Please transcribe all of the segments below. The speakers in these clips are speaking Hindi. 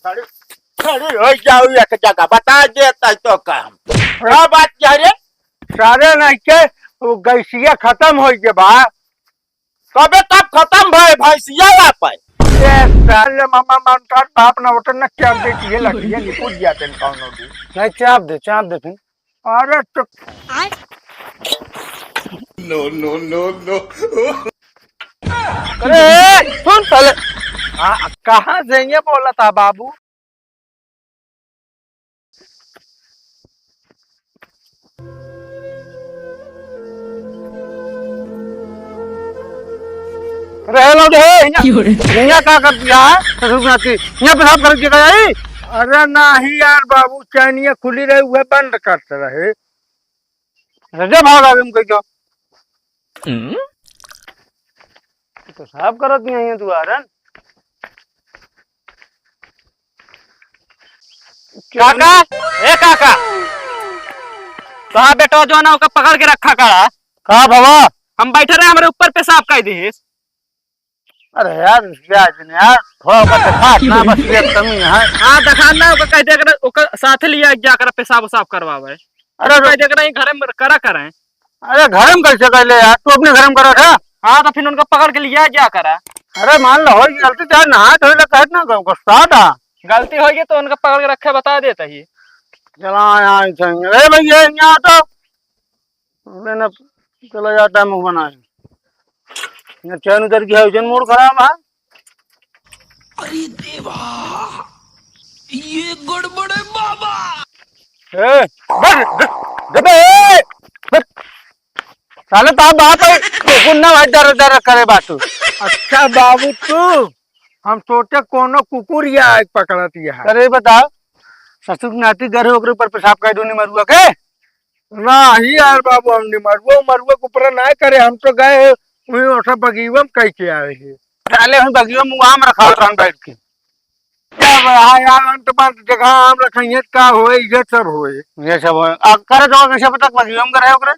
खड़ी खड़ी हो जाओ एक जगह बता देता तो काम क्या बात क्या रे सारे नहीं के वो गैसिया खत्म हो गए बा। कबे तब खत्म भय भैंसिया वापस ये साले मामा मन का बाप ना उठन न क्या दे ये लगी नहीं पूछ जाते न कौन होगी नहीं चाप दे फिर। अरे तो नो अरे सुन साले कहाँ से ये बोला था बाबू। हेलो दे यहाँ क्या कर दिया है यहाँ पेशाब कर दिया गया। अरे नहीं यार बाबू चैनिया खुली रही हुए बंद करते रहे। रजे भागा तुम कहीं तो साफ करत नहीं है तू आरन काका ए काका कहा बेटा जो ना पकड़ के रखा करा कहा बाबा। हम बैठे रहे हमारे ऊपर पेशाब कर दी। अरे यार यार थोड़ा दिखा ना बस ये कमी है। हाँ दिखाना है कह दे कर साथ लिया जाकर पेशाब उसाब करवावे। अरे कह दे कर घर में करा करें। अरे घर में कैसे कर ले यार तू अपने घर में करा था। हाँ तो फिर उनका पकड़ के लिया जा करा। अरे मान लो हो गलती चाहे नहा धोई ले कह ना गुस्सा था गलती होगी तो उनका पकड़ के रखे बता देता ही। चला यहाँ अरे भैया यहाँ तो लेना चला जाता मुँह बनाए चैन उतर गया जन मूड खराब है। अरे देवा ये गड़बड़ है बाबा। साले तो बात है ना भाई डर डर करे बात। अच्छा बाबू तू हम सोचे कोनो कुकुर या पकड़त है। अरे बताओ ससुर नाती घर होकर ऊपर पेशाब कर दूनी मरुआ के नहीं यार बाबू हम नहीं मरुआ मरुआ के ऊपर ना करे हम तो गए वही बगीवा में कह के आए हैं। डाले हम बगियो मुँह में रखा था बैठ के क्या यार अंत बात जगह आम रखेंगे का होए ये सब होए ये सब करे तो कैसे पता बगियो में करे ओकरे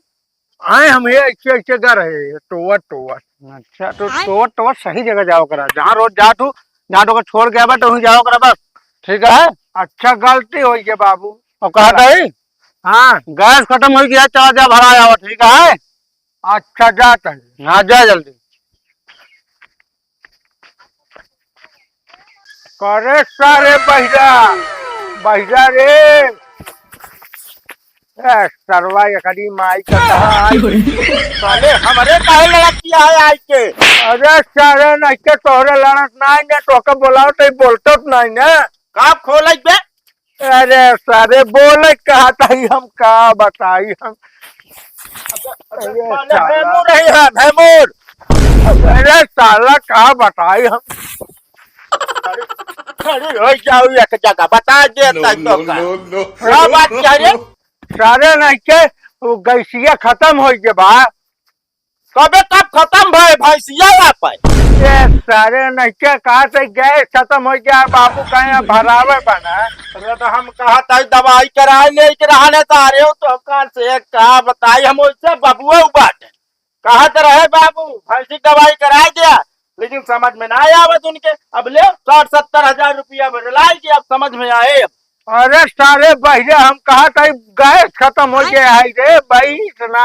आए हम ये ऐसे ऐसे कर रहे टोवट टोवट। अच्छा तो तो सही जगह जाओ करा जहाँ रोज जा तू जहाँ तो छोड़ गया बा तो वहीं जाओ करा बस ठीक है। अच्छा गलती हो गई बाबू और कहा गई हाँ गैस खत्म हो गया चार जा भरा जाओ ठीक है। अच्छा जाता है हाँ जा जल्दी करे सारे बहिरा बहिरा रे सरवा कड़ी माई का साले हमारे काहे लड़क किया है आज के अरे सारे नहीं के तोहरे लड़त नहीं ने तोके बोलाओ तो बोलतो नहीं ने काप खोल बे अरे सारे बोले कहा था हम का बताई हम भैमूर है भैमूर। अरे साला कहा बताई हम खड़ी हो जाओ एक जगह बता देता तो काम क्या बात क्या रे सारे नहीं के वो गैसिया खत्म हो गए बा। कबे तब खत्म भय भैंसिया वापस ये सारे नहीं के कहा से गैस खत्म हो गया बाबू कहीं भरावे बना। अरे तो हम कहा था दवाई कराए ले रहने तारे हो तो कहाँ से कहा बताई हम उससे बबुआ बात कहा तो रहे बाबू भैंसी दवाई कराए दिया लेकिन समझ में ना आवत उनके अब ले 60-70 हजार रुपया लाई कि अब समझ में आए। अरे सारे बहिरे हम कहा था गैस खत्म हो गया है रे भाई इतना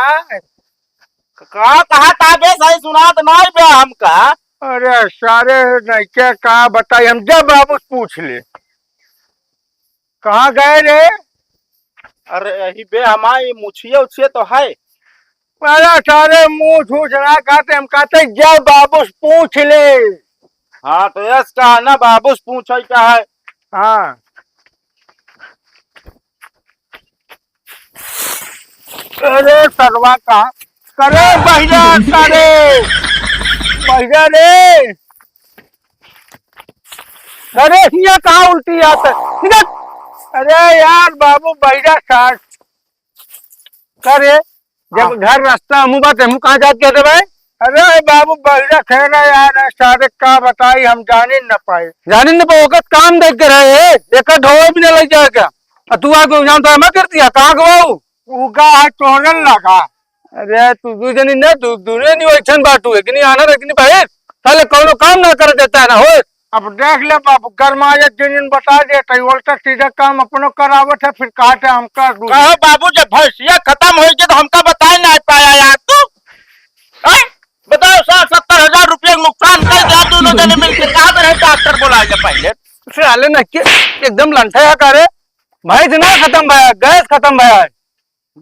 कहा था बे सही सुना तो नहीं बे हमका। अरे सारे नहीं क्या कहा बताई हम जब बाबू पूछ ले कहाँ गए रे। अरे यही बे हमारी मुछिए उछिए तो है। अरे सारे मुँह झूठना कहते हम कहते जब बाबू पूछ ले। हाँ तो यस कहा ना बाबू पूछे क्या है। हाँ अरे सरवा कहा करे बहिरा करे बहिरा रे अरे ये कहा उल्टी आता अरे यार बाबू बहिरा साठ करे जब घर रास्ता मुँह बात हम कहाँ जाते थे भाई। अरे बाबू बहिरा खेला यार सारे का बताई हम जाने न पाए जाने न पाओ काम देख के रहे एक ढोए भी नहीं लग जाएगा तू आगे जानता है मैं कर दिया कहाँ गवाऊ उगा है तोड़न लगा। अरे तू दूसरे नहीं तू दूसरे नहीं वैसन बात हुए कि नहीं आना रखनी भाई साले कौनो काम ना कर देता है ना हो अब देख ले बाबू गरमाया जिन बता देते उल्टा सीधा काम अपनो करावत है फिर कहते हम कर दूं। कहो बाबू जब भैंसिया खत्म हो गई तो हमका बता नहीं पाया यार तू। हैं? बताओ 60-70 हजार रुपये नुकसान कर दिया दोनों जने मिलकर। कहा रहे डॉक्टर बुलाएगा पहले। साले नक्की एकदम लंठा है करे भाई इतना खत्म भया गैस खत्म भया है।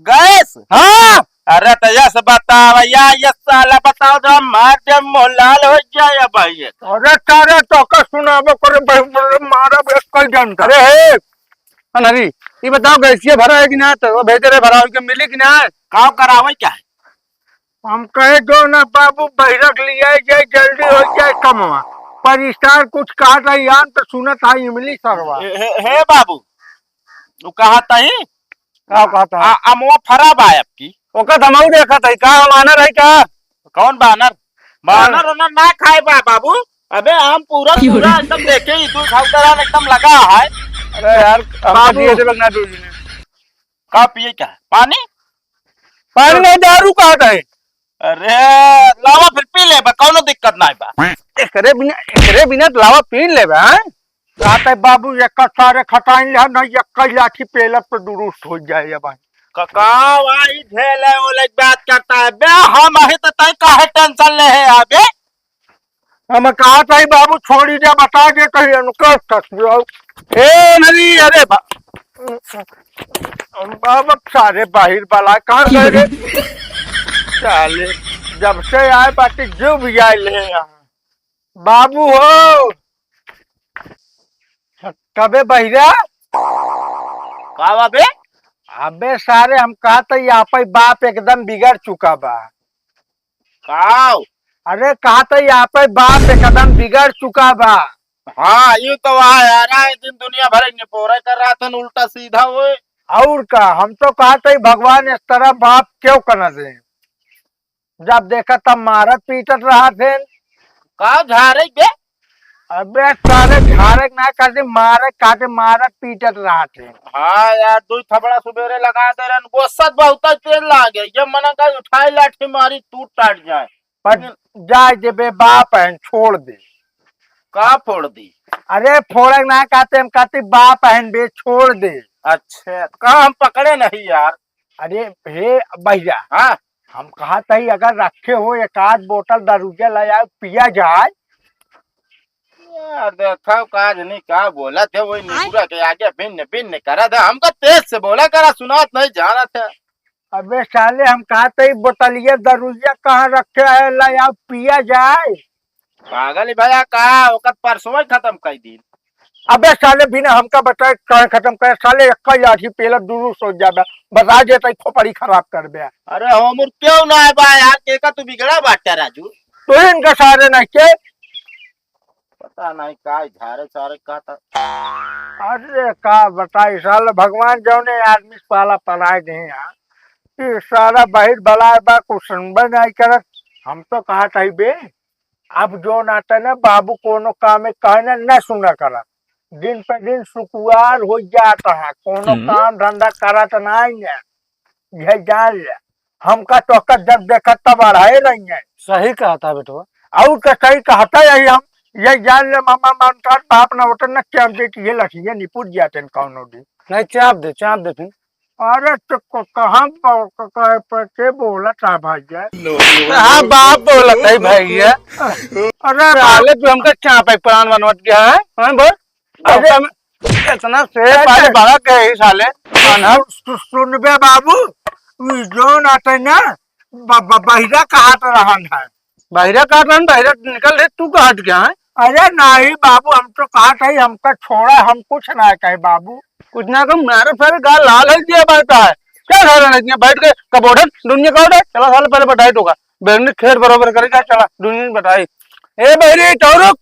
गैस? हाँ अरे तो यस बताओ या ये साला बताओ जो माध्यम मोहलाल हो जाए भाई। अरे तारे तो का सुनाबो करे मारा कई जन का। अरे हे अनहरी ये बताओ गैसिया भरा है कि ना तो भेजे रहे भरा हो के मिली कि ना। काम करावे क्या है? हम कहे दो ना बाबू बहिरक लिया जाए जल्दी हो जाए कमवा पर स्टार कुछ कहा था यार तो सुनत है इमली सरवा। हे बाबू तू कहा तही क्या कहता है अमवा खराब है आपकी। ओका धमाऊ देखा था का हम आना रही का। कौन बानर? बानर उनर ना खाए बाबू। अबे हम पूरा पूरा एकदम देखे ही तू खाउतरा एकदम लगा है। अरे यार हमका दिए दे बगना दो जी ने। का पिए क्या है? पानी? पानी नहीं दारू कहता है। अरे लावा फिर पी ले बा कौनो दिक्कत नहीं बा। एकरे बिना तो लावा पीन ले बा। कहते बाबू एक सारे खटाइन ले ना एक लाठी पेलत तो दुरुस्त हो जाए भाई। ककाओ आई झेले ओले बात करता है बे। हम आहे तो तई काहे टेंशन ले है अबे। हम कहा था बाबू छोड़ी दे बता दे कहीं अनुकस तस्वीर। ए नदी अरे बाबा सारे बाहिर वाला कहाँ गए रे? साले जब से आए बाटी जो भी आए ले यहाँ बाबू हो कबे बहिरा। का बाबे? अबे सारे हम कहा था यहाँ पे बाप एकदम बिगड़ चुका बा। काओ? अरे कहा था यहाँ पे बाप एकदम बिगड़ चुका बा। हाँ यूं तो वहाँ यार आए दिन दुनिया भर निपोरा कर रहा था उल्टा सीधा वो। और का हम तो कहा था भगवान इस तरह बाप क्यों करना दे। जब देखा तब मारत पीटत रहा थे। का झारे बे? अबे सारे झारक ना करते मारक काटे मारत पीटत रहा थे। हाँ यार दो थबड़ा सुबेरे लगा दे रहे गोसत बहुत तेल लागे ये मना का उठाई लाठी मारी टूट टाट जाए। पर जाए जे बे बाप है छोड़ दे। का फोड़ दी? अरे फोड़क ना कहते हम कहते बाप है बे छोड़ दे। अच्छा का हम पकड़े नहीं यार। अरे हे भैया हाँ हम कहा था अगर रखे हो एक आध बोतल दारूजा लाया पिया जाए। यार देखो काज नहीं का बोला थे वही निपुरा के आगे भिन्न भिन्न करा था। हमका तेज से बोला करा सुनात नहीं जाना था। अबे साले हम कहा था बोतलिया दारूजा कहाँ रखे है लाया पिया जाए। पागल भैया कहा वक्त परसों ही खत्म कर दी। अबे साले बिना हमका बताए कहाँ खत्म करे साले एक लाठी पेला दुरुस्त हो जाबे बता देता खोपड़ी खराब कर दे। अरे होमुर क्यों ना है बा यार के का तू बिगड़ा बाटा राजू। तो इनका सारे नहीं के पता नहीं का झारे सारे का था। अरे का बताई साल भगवान जो ने आदमी पाला पलाए दे यार ये सारा बाहर बलाए बा कुछ सुनबे नहीं करत। हम तो कहा था बे अब जो नाता ना बाबू कोनो काम में कहना न सुना करा दिन पे दिन सुकुआर हो जाता है कोनो काम धंधा करत नहीं है। यह जान ले हमका तो जब देखा तब अढ़ाई नहीं है। सही कहा था बेटो। और का सही कहता यही हम ये जान ले मामा मानता बाप ना होता न क्या ये लठिया निपुट जाते कौनो भी नहीं चाप दे फिर। अरे तो कहाँ के बोला था भाई। हाँ बाप बोलत है भैया। अरे साले तू हमका चाप है प्राण बनवत गया है हाँ बोल। अरे इतना से पाले बड़ा के ही साले अनहर सुन बे बाबू जो नाते ना बहिरा कहा रहन है। बहिरा काट रहा बहिरा निकल रहे तू काट गया है। अरे नहीं बाबू हम तो कहा था हमका छोड़ा हम कुछ ना कहे बाबू कुछ ना कम मारे सारे गाल लाल है दिया बैठा है क्या सारा नहीं बैठ के कबोड़े दुनिया का उठे चला साले पहले बटाई होगा बैठने खेर बराबर करेगा चला दुनिया बटाई ए बहरी चौरुक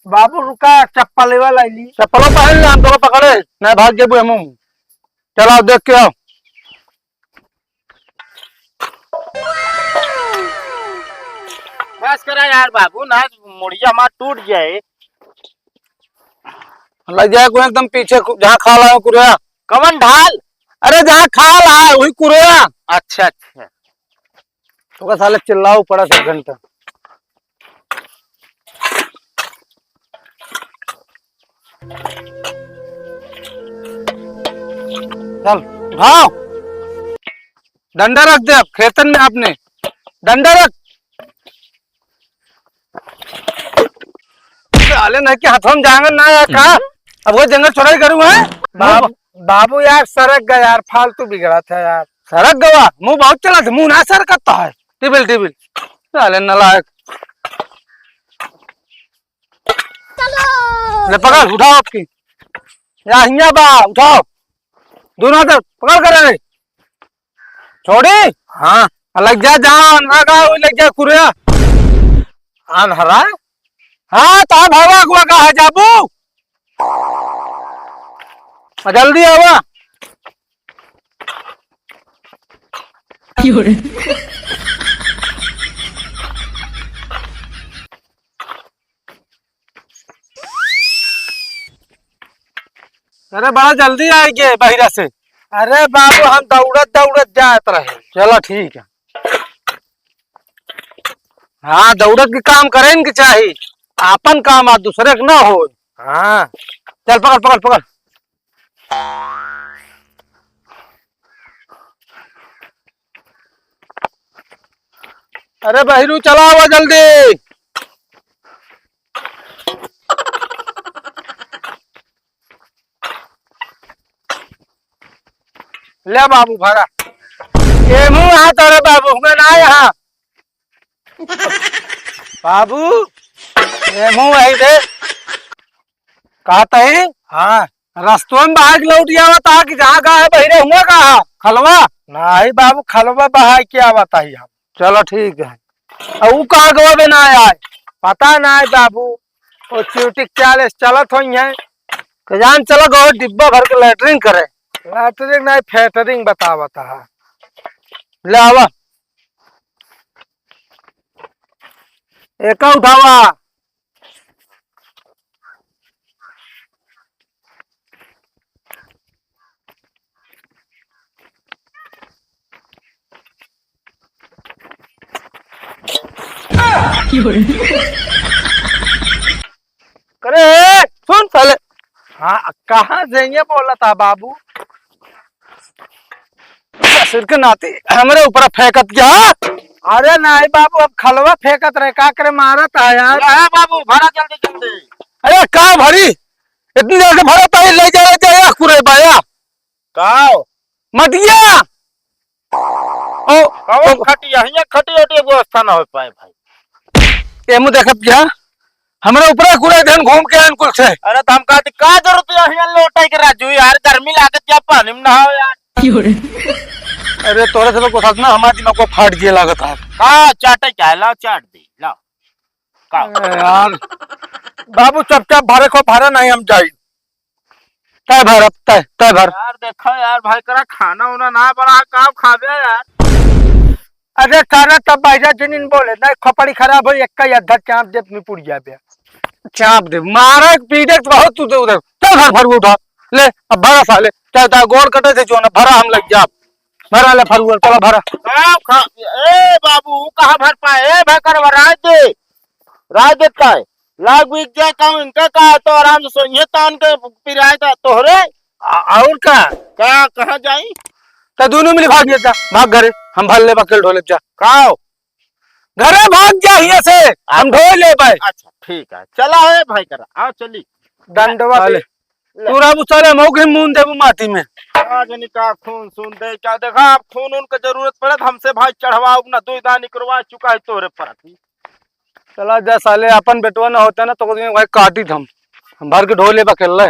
बाबू रुका चप्पल वाला ली चप्पलों पहन ले हम तो पकड़े नहीं भाग जेबू हम चला देख के आओ। बस करा यार बाबू ना मुड़िया हमारा टूट जाए। लग जाए कोई एकदम पीछे जहाँ खा ला कुरिया कवन ढाल? अरे जहाँ खा ला वही कुरिया। अच्छा अच्छा तो साले चिल्लाओ पड़ा 7 घंटा। चल उठाओ, डंडा रख दे अब खेतन में आपने, डंडा रख। साले नहीं कि हाथों में जाएंगे ना यार, कहा अब वो जंगल चौड़ाई करूँ है। बाबू यार सड़क गया यार, फालतू बिगड़ा था यार। सड़क गवा, मुंह बहुत चला था, मुंह ना सर करता है। टिबिल टिबिल साले नलायक। ले पकड़, उठाओ आपकी या हिया बा, उठाओ दोनों हाथ पकड़ कर रहे छोड़ी। हाँ लग जा, जहाँ लगा लग जा कुरिया अनहरा। हाँ ता भावा हुआ का है जाबू, जल्दी आवा। अरे बड़ा जल्दी आएंगे बहिरा से। अरे बाबू हम दौड़त दौड़त जात रहे। चलो ठीक है। हाँ दौड़त के काम करें के चाहिए, आपन काम आ दूसरे के ना हो। हाँ चल पकड़ पकड़ पकड़। अरे बहिरू चला हुआ जल्दी। ले बाबू भागा। ये मुंह हाथ अरे बाबू मैं ना यहाँ बाबू ये मुंह है दे कहता है। हाँ रास्तों में बाहर लौट गया था कि जहाँ का है बहिरे हुआ कहा खलवा। नहीं बाबू खलवा बहा क्या बताइए हम। चलो ठीक है। अब वो कहाँ गवा में ना आया है? पता नहीं बाबू, वो च्यूटी चालीस चलत हो जान चलो गो डिब्बा भर के लेटरिंग करे। लैटरिंग नहीं फैटरिंग बतावता है। ले आवा एक उठावा। करे सुन साले। हाँ कहाँ से ये बोला था बाबू? सिर के नाती हमारे ऊपर फेंकत क्या। अरे नहीं बाबू, अब खलवा फेंकत रहे का करे, मारत है यार। है बाबू भरा जल्दी जल्दी। अरे कहाँ भरी इतनी देर से भरा था, ले जा कुरे बाया काओ मटिया। काओ खटिया हिया खटिया ओटी व्यवस्था ना हो पाए भाई। ये मुँह देखत क्या हमारे ऊपर कुरे धन घूम के अनुकूल से। अरे तो हम कहते का जरूरत है हिया लोटाई के राजू यार, गर्मी लागत या पानी में नहाओ यार। अरे तोरे से को ना हमारे दिमाग को फाट गया लागत है। का चाटे क्या लाओ चाट दे लाओ का यार बाबू चुपचाप भरे को भरा नहीं हम जाई। तय भर अब तय भर। यार देखो यार भाई करा खाना उना ना बना काम खावे यार। अरे सारा तब भाईजा जिन बोले नहीं खोपड़ी खराब हो एक का अद्धा चाप दे में पुड़ जाबे। चाप दे मारे पीटे बहुत तू उधर चल भर भर उठा ले अब भरा साले चाहे गोड़ कटे थे जो ना भरा हम लग जा भरा ले फरुआ चला भरा। ए बाबू कहाँ भर पाए ए भाई करवा राज देत का है लाग बीत जाए काम इनका का तो आराम से सोइए तान के पिराए था तोहरे और का का कहाँ जाई तो दोनों मिल भाग जा भाग घरे हम भर ले बकेल ढोले जा काओ घरे भाग जा हिया से हम ढोल ले पाए। अच्छा ठीक है चला है भाई करा आओ चली दंडवा ले पूरा बुसाले मौके मुंह देबू माटी में। आज निका खून सुन दे क्या देखा आप खून उनका जरूरत पड़े तो हमसे भाई चढ़वाओ ना दो दानी करवा चुका है तोरे पर। चला जा साले अपन बेटवा ना होता ना तो भाई काटी हम भर के ढोले बकेल ले।